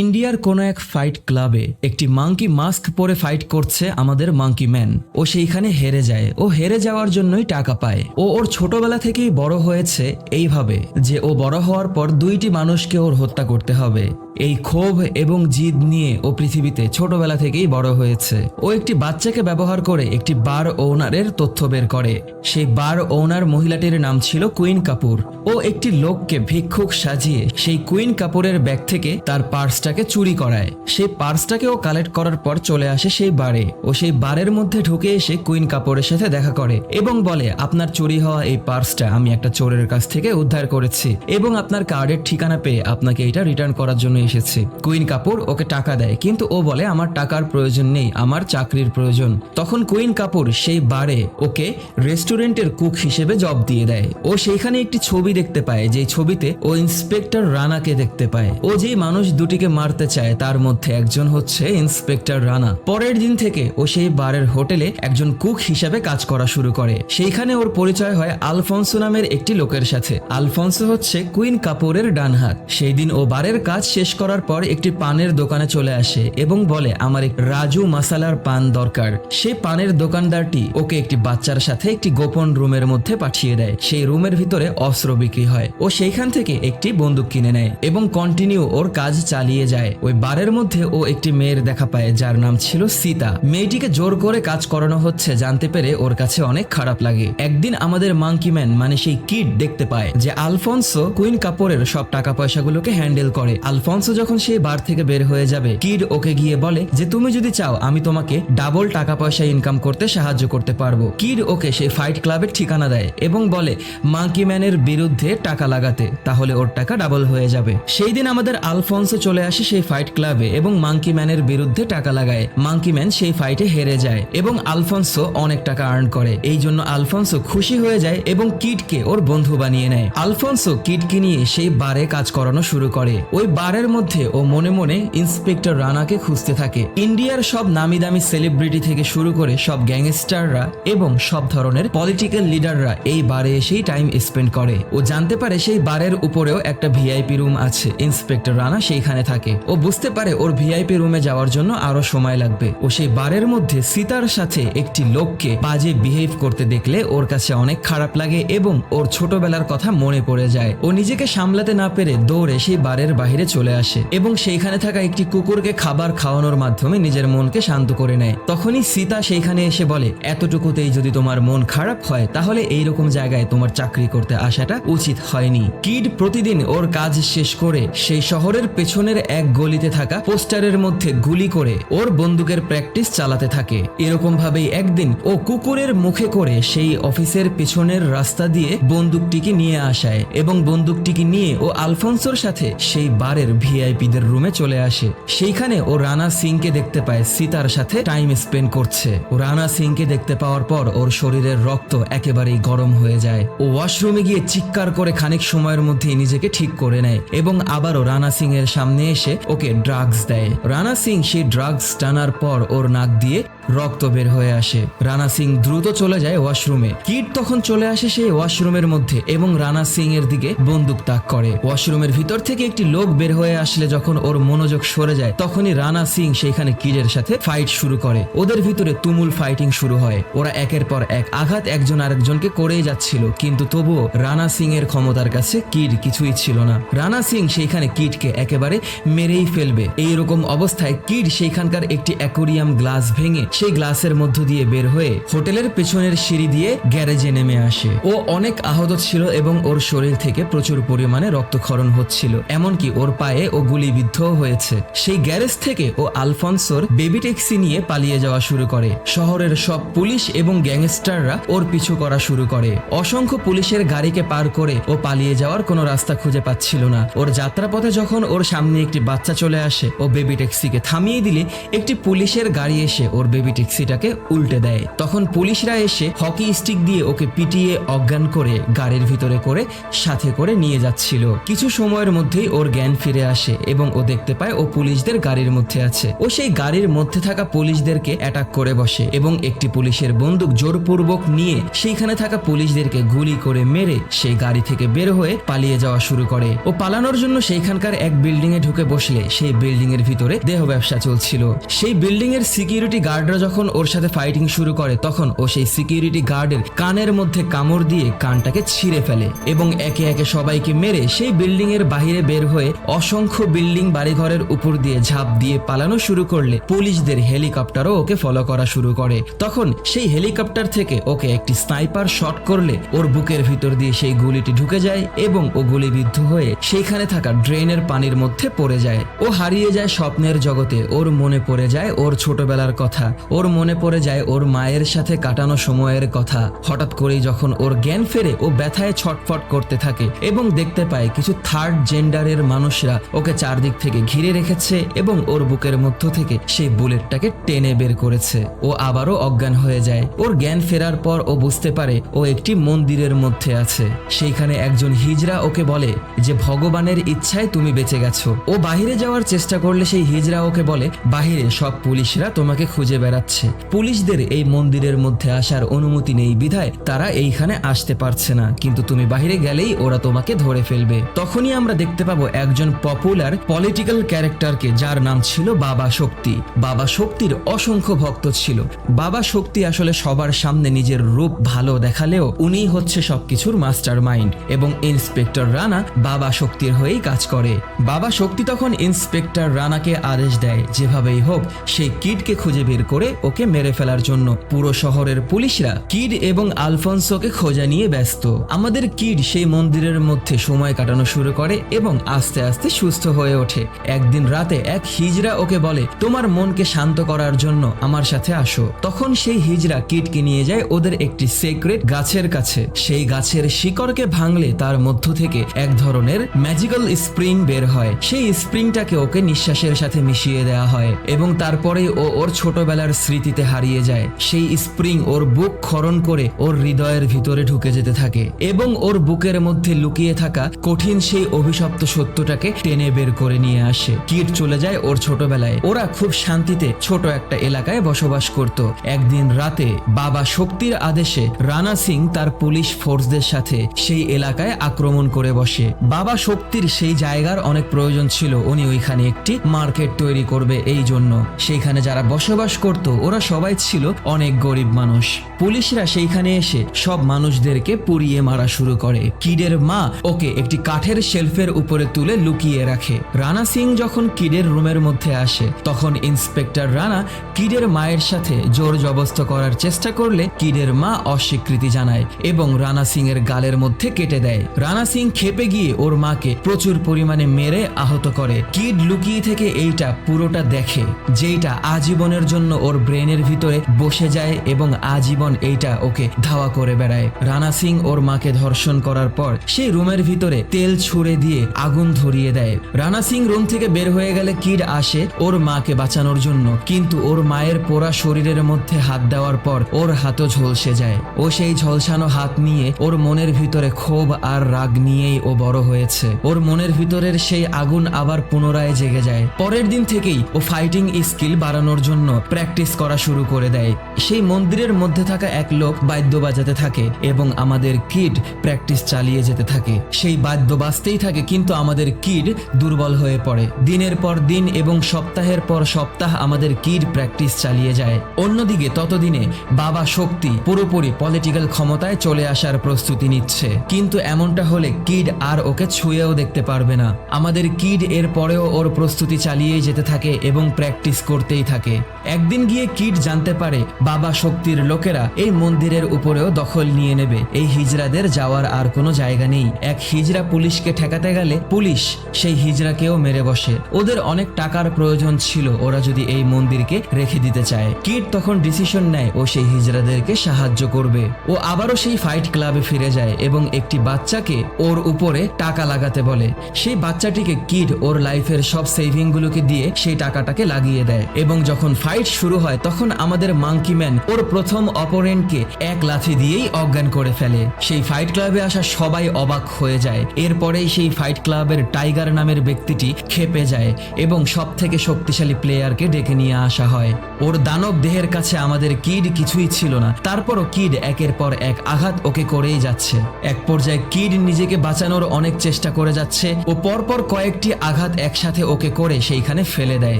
ইন্ডিয়ার কোনো এক ফাইট ক্লাবে একটি মাঙ্কি মাস্ক পরে ফাইট করছে আমাদের মাঙ্কি ম্যান। ও সেইখানে হেরে যায়। ও হেরে যাওয়ার জন্যই টাকা পায়। ও ওর ছোটবেলা থেকেই বড় হয়েছে এইভাবে যে ও বড় হওয়ার পর দুইটি মানুষকে ওর হত্যা করতে হবে। এই ক্ষোভ এবং জিদ নিয়ে ও পৃথিবীতে ছোটবেলা থেকেই বড় হয়েছে। ও একটি বাচ্চাকে ব্যবহার করে একটি বার ওনারের তথ্য বের করে। সেই বার ওনার মহিলাটির নাম ছিল কুইন কাপুর। ও একটি লোককে ভিক্ষুক সাজিয়ে সেই কুইন কাপুরের ব্যাগ থেকে তার পার্সটাকে চুরি করায়। সেই পার্সটাকে ও কালেক্ট করার পর চলে আসে সেই বারে। ও সেই বারের মধ্যে ঢুকে এসে কুইন কাপুরের সাথে দেখা করে এবং বলে, আপনার চুরি হওয়া এই পার্সটা আমি একটা চোরের কাছ থেকে উদ্ধার করেছি এবং আপনার কার্ডের ঠিকানা পেয়ে আপনাকে এটা রিটার্ন করার জন্য এসেছি। কুইন কাপুর ওকে টাকা দেয়, কিন্তু ও বলে আমার টাকার প্রয়োজন নেই, আমার চাকরির প্রয়োজন। তখন কুইন কাপুর সেই বারে ওকে রেস্টুরেন্টের কুক হিসেবে জব দিয়ে দেয়। ও সেইখানে একটি ছবি দেখতে পায়, যে ছবিতে ও ইন্সপেক্টর রানাকে দেখতে পায়। ও যেই মানুষ দুটিকে মারতে চায় তার মধ্যে একজন হচ্ছে ইন্সপেক্টর রানা। পরের দিন থেকে ও সেই বারের হোটেলে একজন কুক হিসেবে কাজ করা শুরু করে। সেইখানে ওর পরিচয় হয় আলফোন্সো নামের একটি লোকের সাথে। আলফোন্সো হচ্ছে কুইন কাপুরের ডান হাত। সেই দিন ও বারের কাজ শেষ করার পর একটি পানের দোকানে চলে আসে এবং বলে আমার এক রাজু মাসালার পান দরকার। সেই পানের দোকানদারটি ওকে একটি বাচ্চার সাথে একটি গোপন রুমের মধ্যে পাঠিয়ে দেয়। সেই রুমের ভিতরে অস্ত্র বিক্রি হয়। ও সেইখান থেকে একটি বন্দুক কিনে নেয় এবং কন্টিনিউ ওর কাজ চালিয়ে যায়। ওই বারের মধ্যে ও একটি মেয়ের দেখা পায় যার নাম ছিল সীতা। মেয়েটিকে জোর করে কাজ করানো হচ্ছে জানতে পেরে ওর কাছে অনেক খারাপ লাগে। একদিন আমাদের মাঙ্কি ম্যান মানে সেই কিড দেখতে পায় যে আলফোন্সো কুইন কাপুরের সব টাকা পয়সাগুলোকে হ্যান্ডেল করে। আলফোন্সো যখন সেই বার থেকে বের হয়ে যাবে, কিড ওকে গিয়ে বলে যে তুমি যদি চাও আমি তোমাকে ডাবল টাকা পয়সা ইনকাম করতে সাহায্য করতে পারবো। কিড ওকে সেই ফাইট ক্লাবের ঠিকানা দেয় এবং বলে মাঙ্কি ম্যানের বিরুদ্ধে টাকা লাগাতে, তাহলে ওর টাকা ডাবল হয়ে যাবে। সেই দিন আমাদের আলফোন্সো চলে আসে সেই ফাইট ক্লাবে এবং মাঙ্কি ম্যানের বিরুদ্ধে টাকা লাগায়। মাঙ্কি ম্যান সেই ফাইটে হেরে যায় এবং আলফোন্সো অনেক টাকা আর্ন করে। এই জন্য আলফোন্সো খুশি হয়ে যায় এবং কিডকে ওর বন্ধু বানিয়ে নেয়। আলফোন্সো কিডকে নিয়ে সেই বারে কাজ করানো শুরু করে। ওই বারের মধ্যে ও মনে মনে ইন্সপেক্টর রানাকে খুঁজতে থাকে। ইন্ডিয়ার সব নামি দামি সেলিব্রিটি থেকে শুরু করে সব গ্যাংস্টাররা এবং সব ধরনের পলিটিক্যাল লিডাররা এই বারে এসেই টাইম স্পেন্ড করে। ও জানতে পারে সেই বারের উপরেও একটা ভিআইপি রুম আছে। ইন্সপেক্টর রানা সেইখানে থাকে। ও বুঝতে পারে ওর ভিআইপি রুমে যাওয়ার জন্য আরো সময় লাগবে। ও সেই বারের মধ্যে সীতার সাথে একটি লোককে বাজে বিহেভ করতে দেখলে ওর কাছে অনেক খারাপ লাগে এবং ওর ছোটবেলার কথা মনে পড়ে যায়। ও নিজেকে সামলাতে না পেরে দৌড়ে সেই বারের বাইরে চলে আসে এবং সেইখানে থাকা একটি কুকুরকে খাবার খাওয়ানোর মাধ্যমে নিজের মনকে শান্ত করে নেয়। তখনই সীতা সেইখানে এসে বলে এতটুকুতেই যদি তোমার মন খারাপ হয় তাহলে এইরকম জায়গায় তোমার চাকরি করতে আসাটা উচিত হয়নি। কিড প্রতিদিন ওর কাজ শেষ করে সেই শহরের পেছনের এক গলিতে থাকা পোস্টারের মধ্যে গুলি করে ওর বন্দুকের প্র্যাকটিস চালাতে থাকে। এরকম ভাবেই একদিন ও কুকুরের মুখে করে সেই অফিসের পেছনের রাস্তা দিয়ে বন্দুকটিকে নিয়ে আসায় এবং বন্দুকটিকে নিয়ে ও আলফোন্সোর সাথে সেই বারের ভিআইপিদের রুমে চলে আসে। সেইখানে ও রানা সিংকে দেখতে পায় সীতার সাথে টাইম স্পেন্ড করছে। ও রানা সিংকে দেখতে পাওয়ার পর ওর শরীরের রক্ত একেবারেই গরম হয়ে যায়। ও ওয়াশরুমে গিয়ে চিৎকার করে খানিক সময়ের মধ্যেই নিজেকে ঠিক করে নেয় এবং আবারও রানা সিং এর সামনে এসে ওকে ড্রাগস দেয়। রানা সিং সেই ড্রাগস টানার পর ওর নাক দিয়ে রক্ত বের হয়ে আসে। রানা সিং দ্রুত চলে যায় ওয়াশরুমে। কিড তখন চলে আসে সেই ওয়াশরুমের মধ্যে এবং রানা সিং এর দিকে বন্দুক তাক করে। ওয়াশরুমের ভিতর থেকে একটি লোক বের হয়ে আসলে যখন ওর মনোযোগ সরে যায় তখনই রানা সিং সেইখানে কিডের সাথে ফাইট শুরু করে। ওদের ভিতরে তুমুল ফাইটিং শুরু হয়। ওরা একের পর এক আঘাত একজন আরেকজনকে করেই যাচ্ছিল, কিন্তু তবুও রানা সিং এর ক্ষমতার কাছে কিড কিছুই ছিল না। রানা সিং সেইখানে কিডকে একেবারে মেরেই ফেলবে। এইরকম অবস্থায় কিড সেইখানকার একটি অ্যাকোরিয়াম গ্লাস ভেঙে সেই গ্লাসের মধ্য দিয়ে বের হয়ে হোটেলের পেছনের সিঁড়ি দিয়ে গ্যারেজে নেমে আসে। ও অনেক আহত ছিল এবং ওর শরীর থেকে প্রচুর পরিমাণে রক্তক্ষরণ হচ্ছিল, এমনকি ওর পায়ে ও গুলিবিদ্ধ হয়েছে। সেই গ্যারেজ থেকে ও আলফোন্সোর বেবি ট্যাক্সি নিয়ে পালিয়ে যাওয়া শুরু করে। শহরের সব পুলিশ এবং গ্যাংস্টাররা ওর পিছু করা শুরু করে। অসংখ্য পুলিশের গাড়িকে পার করে ও পালিয়ে যাওয়ার কোনো রাস্তা খুঁজে পাচ্ছিল না। ওর যাত্রাপথে যখন ওর সামনে একটি বাচ্চা চলে আসে, ও বেবি ট্যাক্সিকে থামিয়ে দিলে একটি পুলিশের গাড়ি এসে ওর বেবি ভিআইপি ট্যাক্সিটাকে উল্টে দেয়। তখন পুলিশরা এসে হকি স্টিক দিয়ে ওকে পিটিয়ে অজ্ঞান করে গাড়ির ভিতরে করে সাথে করে নিয়ে যাচ্ছিল। কিছু সময়ের মধ্যেই ওর জ্ঞান ফিরে আসে এবং ও দেখতে পায় ও পুলিশদের গাড়ির মধ্যে আছে। ও সেই গাড়ির মধ্যে থাকা পুলিশদেরকে অ্যাটাক করে বসে এবং একটি পুলিশের বন্দুক জোরপূর্বক নিয়ে সেইখানে থাকা পুলিশদেরকে গুলি করে মেরে সেই গাড়ি থেকে বের হয়ে পালিয়ে যাওয়া শুরু করে। ও পালানোর জন্য সেইখানকার এক বিল্ডিং এ ঢুকে বসলে সেই বিল্ডিং এর ভিতরে দেহ ব্যবসা চলছিল। সেই বিল্ডিং এর সিকিউরিটি গার্ডরা যখন ওর সাথে ফাইটিং শুরু করে তখন ও সেই সিকিউরিটি গার্ডের কানের মধ্যে কামড় দিয়ে কানটাকে ছিঁড়ে ফেলে এবং একে একে সবাইকে মেরে সেই বিল্ডিং এর বাইরে বের হয়ে অসংখ্য বিল্ডিং বাড়িঘরের উপর দিয়ে ঝাঁপ দিয়ে পালানো শুরু করলে পুলিশদের হেলিকপ্টারও ওকে ফলো করা শুরু করে। তখন সেই হেলিকপ্টার থেকে ওকে একটি স্নাইপার শট করলে ওর বুকের ভিতর দিয়ে সেই গুলিটি ঢুকে যায় এবং ও গুলিবিদ্ধ হয়ে সেইখানে থাকা ড্রেনের পানির মধ্যে পড়ে যায়। ও হারিয়ে যায় স্বপ্নের জগতে। ওর মনে পড়ে যায় ওর ছোটবেলার কথা, ওর মনে পড়ে যায় ওর মায়ের সাথে কাটানো সময়ের কথা। হঠাৎ করেই যখন ওর জ্ঞান ফেরে ও ব্যথায় ছটফট করতে থাকে এবং দেখতে পায় কিছু থার্ড জেন্ডারের মানুষরা ওকে চারদিক থেকে ঘিরে রেখেছে এবং ওর বুকের মধ্য থেকে সেই বুলেটটাকে টেনে বের করেছে। ও আবারও অজ্ঞান হয়ে যায়। ওর জ্ঞান ফেরার পর ও বুঝতে পারে ও একটি মন্দিরের মধ্যে আছে। সেইখানে একজন হিজড়া ওকে বলে যে ভগবানের ইচ্ছায় তুমি বেঁচে গেছো। ও বাহিরে যাওয়ার চেষ্টা করলে সেই হিজড়া ওকে বলে বাহিরে সব পুলিশরা তোমাকে খুঁজে বেড়াচ্ছে, পুলিশদের এই মন্দিরের মধ্যে আসার অনুমতি নেই বিধায় তারা এইখানে আসতে পারছে না, কিন্তু তুমি বাহিরে গেলেই ওরা তোমাকে ধরে ফেলবে। তখনই আমরা দেখতে পাবো একজন পপুলার পলিটিক্যাল ক্যারেক্টারকে যার নাম ছিল বাবা শক্তি। বাবা শক্তির অসংখ্য ভক্ত ছিল। বাবা শক্তি আসলে সবার সামনে নিজের রূপ ভালো দেখালেও উনি হচ্ছে সবকিছুর মাস্টার মাইন্ড এবং ইন্সপেক্টর রানা বাবা শক্তির হয়েই কাজ করে। বাবা শক্তি তখন ইন্সপেক্টর রানাকে আদেশ দেয় যেভাবেই হোক সেই কিডকে খুঁজে বের করে ওকে মেরে ফেলার জন্য। পুরো শহরের পুলিশরা কিড এবং আলফোন্সোকে খোঁজা নিয়ে ব্যস্ত। আমাদের কিড সেই মন্দিরের মধ্যে সময় কাটানো শুরু করে এবং আস্তে আস্তে সুস্থ হয়ে ওঠে। একদিন রাতে এক হিজড়া ওকে বলে তোমার মনকে শান্ত করার জন্য আমার সাথে আসো। তখন সেই হিজড়া কিডকে নিয়ে যায় ওদের একটি সিক্রেট গাছের কাছে। সেই গাছের শিকড়কে ভাঙলে তার মধ্য থেকে এক ধরনের ম্যাজিক্যাল স্প্রিং বের হয়। সেই স্প্রিংটাকে ওকে নিঃশ্বাসের সাথে মিশিয়ে দেওয়া হয় এবং তারপরেই ও ওর ছোটবেলার স্মৃতিতে হারিয়ে যায়। সেই স্প্রিং ওর বুক খরণ করে ওর হৃদয়ের ভিতরে ঢুকে যেতে থাকে এবং ওর বুকের মধ্যে লুকিয়ে থাকা কঠিন সেই অভিশপ্ত সত্যটাকে টেনে বের করে নিয়ে আসে। কিড চলে যায় ওর ছোটবেলায়। ওরা খুব শান্তিতে ছোট একটা এলাকায় বসবাস করত। একদিন রাতে বাবা শক্তির আদেশে রানা সিং তার পুলিশ ফোর্সদের সাথে সেই এলাকায় আক্রমণ করে বসে। বাবা শক্তির সেই জায়গার অনেক প্রয়োজন ছিল, উনি ওইখানে একটি মার্কেট তৈরি করবে। এই জন্য সেইখানে যারা বসবাস করত ওরা সবাই ছিল অনেক গরিব মানুষ। পুলিশরা সেইখানে এসে সব মানুষদেরকে পুড়িয়ে মারা শুরু করে। কিডের মা ওকে একটি কাঠের শেলফের উপরে তুলে লুকিয়ে রাখে। রানা সিং যখন কিডের রুমের মধ্যে আসে তখন ইন্সপেক্টর রানা কিডের মায়ের সাথে জোর জবরদস্ত করার চেষ্টা করলে কিডের মা অস্বীকৃতি জানায় এবং রানা সিং এর গালের মধ্যে কেটে দেয়। রানা সিং ক্ষেপে গিয়ে ওর মাকে প্রচুর পরিমাণে মেরে আহত করে। কিড লুকিয়ে থেকে এইটা পুরোটা দেখে, যেটা আজীবনের জন্য ওর ব্রেনের ভিতরে বসে যায় এবং আজীবন এইটা ওকে ধাওয়া করে বেড়ায়। রানা সিং ওর মাকে ধর্ষণ করার পর সেই রুমের ভিতরে তেল ছুড়ে দিয়ে আগুন ধরিয়ে দেয়। রানা সিং রুম থেকে বের হয়ে গেলে কিড আসে ওর মাকে বাঁচানোর জন্য, কিন্তু ওর মায়ের পোড়া শরীরের মধ্যে হাত দেওয়ার পর ওর হাতও ঝলসে যায়। ও সেই ঝলসানো হাত নিয়ে ওর মনের ভিতরে ক্ষোভ আর রাগ নিয়েই ও বড় হয়েছে। ওর মনের ভিতরের সেই আগুন আবার পুনরায় জেগে যায়। পরের দিন থেকেই ও ফাইটিং স্কিল বাড়ানোর জন্য প্র্যাকটিস করা শুরু করে দেয়। সেই মন্দিরের মধ্যে থাকা এক লোক বাদ্য বাজাতে থাকে এবং আমাদের কিড প্র্যাকটিস চালিয়ে যেতে থাকে। সেই বাদ্য বাজতেই থাকে, কিন্তু আমাদের কিড দুর্বল হয়ে পড়ে। দিনের পর দিন এবং সপ্তাহের পর সপ্তাহ আমাদের কিড প্র্যাকটিস চালিয়ে যায়। অন্যদিকে ততদিনে বাবা শক্তি পুরোপুরি পলিটিক্যাল ক্ষমতায় চলে আসার প্রস্তুতি নিচ্ছে, কিন্তু এমনটা হলে কিড আর ওকে ছুঁয়েও দেখতে পারবে না। আমাদের কিড এর পরেও ওর প্রস্তুতি চালিয়ে যেতে থাকে এবং প্র্যাকটিস করতেই থাকে। একদিন গিয়ে কিড জানতে পারে বাবা শক্তির লোকেরা এই মন্দিরের উপরেও দখল নিয়ে নেবে। এই হিজড়াদের যাওয়ার আর কোনো জায়গা নেই। এক হিজড়া পুলিশকে ঠেকাতে গেলে পুলিশ সেই হিজড়াকেও মেরে বসে। ওদের অনেক টাকার প্রয়োজন ছিল, ওরা যদি এই মন্দিরকে রেখে দিতে চায়। কিড তখন ডিসিশন নেয় ও সেই হিজড়াদেরকে সাহায্য করবে। ও আবারও সেই ফাইট ক্লাবে ফিরে যায় এবং একটি বাচ্চাকে ওর উপরে টাকা লাগাতে বলে। সেই বাচ্চাটিকে কিড ওর লাইফের সব সেভিং গুলোকে দিয়ে সেই টাকাটাকে লাগিয়ে দেয় এবং যখন ফাইট শুরু শুরু হয় তখন আমাদের মাঙ্কি ম্যান ওর প্রথম অপোনেন্টকে এক লাথি দিয়েই অজ্ঞান করে ফেলে। সেই ফাইট ক্লাবে আসা সবাই অবাক হয়ে যায়। এরপরেই সেই ফাইট ক্লাবের টাইগার নামের ব্যক্তিটি ক্ষেপে যায় এবং সব থেকে শক্তিশালী প্লেয়ারকে ডেকে নিয়ে আসা হয়। ওর দানব দেহের কাছে আমাদের কিড কিছুই ছিল না, তারপরও কিড একের পর এক আঘাত ওকে করেই যাচ্ছে। এক পর্যায়ে কিড নিজেকে বাঁচানোর অনেক চেষ্টা করে যাচ্ছে ও পরপর কয়েকটি আঘাত একসাথে ওকে করে সেইখানে ফেলে দেয়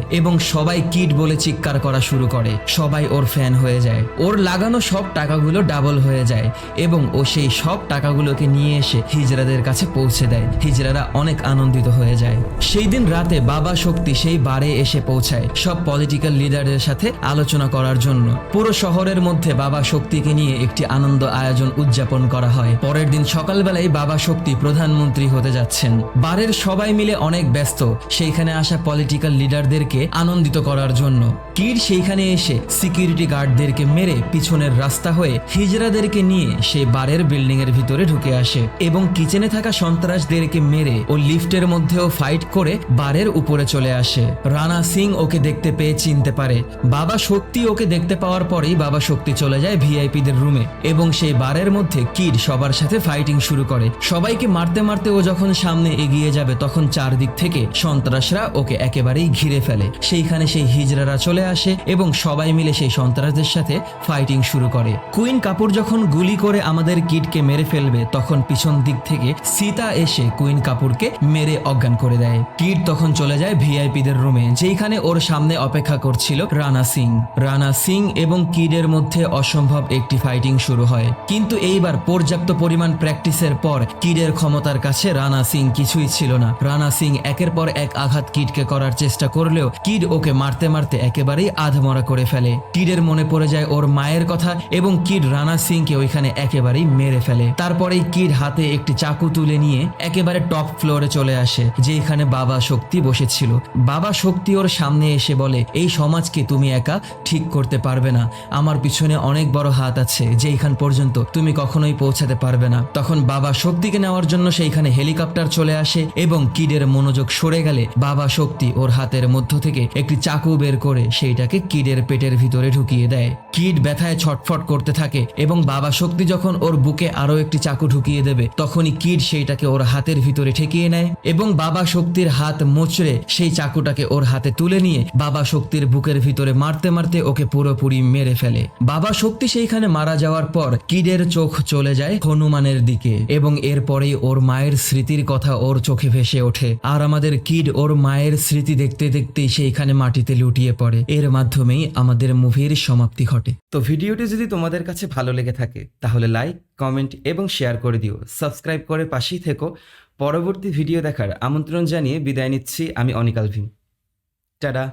এবং সবাই কিড বলে চিৎকার করা শুরু করে। সবাই ওর ফ্যান হয়ে যায়। ওর লাগানো সব টাকাগুলো ডাবল হয়ে যায় এবং ও সেই সব টাকাগুলোকে নিয়ে এসে হিজড়াদের কাছে পৌঁছে দেয়। হিজড়ারা অনেক আনন্দিত হয়ে যায়। সেই দিন রাতে বাবা শক্তি সেই বারে এসে পৌঁছায় সব পলিটিক্যাল লিডারদের সাথে আলোচনা করার জন্য। পুরো শহরের মধ্যে বাবা শক্তিকে নিয়ে একটি আনন্দ আয়োজন উদযাপন করা হয়। পরের দিন সকালবেলায় বাবা শক্তি প্রধানমন্ত্রী হতে যাচ্ছেন। বারের সবাই মিলে অনেক ব্যস্ত সেইখানে আসা পলিটিক্যাল লিডারদেরকে আনন্দিত করার জন্য। কিড সেইখানে এসে সিকিউরিটি গার্ডদেরকে মেরে পিছনের রাস্তা হয়ে হিজড়াদেরকে নিয়ে সেই বারের বিল্ডিং এর ভিতরে ঢুকে আসে এবং কিচেনে থাকা সন্ত্রাসদেরকে মেরে ও লিফটের মধ্যেও ফাইট করে বারের উপরে চলে আসে। রানা সিং ওকে দেখতে পেয়ে চিনতে পারে। বাবা শক্তি ওকে দেখতে পাওয়ার পরেই বাবা শক্তি চলে যায় ভিআইপিদের রুমে এবং সেই বারের মধ্যে কিড সবার সাথে ফাইটিং শুরু করে। সবাইকে মারতে মারতে ও যখন সামনে এগিয়ে যাবে তখন চারদিক থেকে সন্ত্রাসরা ওকে একেবারেই ঘিরে ফেলে। সেইখানে সেই হিজড়ারা চলে আসে এবং সবাই মিলে সেই সন্ত্রাসদের সাথে ফাইটিং শুরু করে। কুইন কাপুর যখন গুলি করে আমাদের কিডকে মেরে ফেলবে তখন পিছন দিক থেকে সীতা এসে কুইন কাপুরকে মেরে অজ্ঞান করে দেয়। কিড তখন চলে যায় ভিআইপিদের রুমে, যেখানে ওর সামনে অপেক্ষা করছিল রানা সিং। রানা সিং এবং কিডের মধ্যে অসম্ভব একটি ফাইটিং শুরু হয়, কিন্তু এইবার পর্যাপ্ত পরিমাণ প্র্যাকটিসের পর কিডের ক্ষমতার কাছে রানা সিং কিছুই ছিল না। রানা সিং একের পর এক আঘাত কিডকে করার চেষ্টা করলেও কিড ওকে মারতে মারতে একেবারেই আধমরা করে ফেলে। কিডের মনে পড়ে যায় ওর মায়ের কথা এবং কিড রানা সিংকে ওইখানে একেবারেই মেরে ফেলে। তারপরেই কিড হাতে একটি চাকু তুলে নিয়ে একেবারে টপ ফ্লোরে চলে আসে, যেখানে বাবা শক্তি বসেছিল। বাবা শক্তি ওর সামনে এসে বলে, এই সমাজকে তুমি একা ঠিক করতে পারবে না, আমার পিছনে অনেক বড় হাত আছে, যেখান পর্যন্ত তুমি কখনোই পৌঁছাতে পারবে না। তখন বাবা শক্তিকে নেওয়ার জন্য সেইখানে হেলিকপ্টার চলে আসে এবং কিডের মনোযোগ সরে গেলে বাবা শক্তি ওর হাতের মধ্য থেকে একটি চাকু বের করে সেইটাকে কিডের পেটের ভিতরে ঢুকিয়ে দেয়। কিড ব্যথায় ছটফট করতে থাকে এবং বাবা শক্তি যখন ওর বুকে আরো একটি চাকু ঢুকিয়ে দেবে তখনই কিড সেইটাকে ওর হাতের ভিতরে ঠেকিয়ে নেয় এবং বাবা শক্তির হাত মোচড়ে সেই চাকুটাকে ওর হাতে তুলে নিয়ে বাবা শক্তির বুকের ভিতরে মারতে মারতে ওকে পুরোপুরি মেরে ফেলে। বাবা শক্তি সেইখানে মারা যাওয়ার পর কিডের চোখ চলে যায় হনুমানের দিকে এবং এরপরেই ওর মায়ের স্মৃতির কথা ওর চোখে ভেসে ওঠে। আর আমাদের কিড ওর মায়ের স্মৃতি দেখতে দেখতেই সেইখানে মাটিতে লুটিয়ে পড়ে। এর মাধ্যমেই আমাদের মুভির সমাপ্তি ঘটে। তো ভিডিওটি যদি তোমাদের কাছে ভালো লেগে থাকে তাহলে লাইক, কমেন্ট এবং শেয়ার করে দিও। সাবস্ক্রাইব করে পাশেই থেকো। পরবর্তী ভিডিও দেখার আমন্ত্রণ জানিয়ে বিদায় নিচ্ছি আমি অনিক আলভিন। টাটা।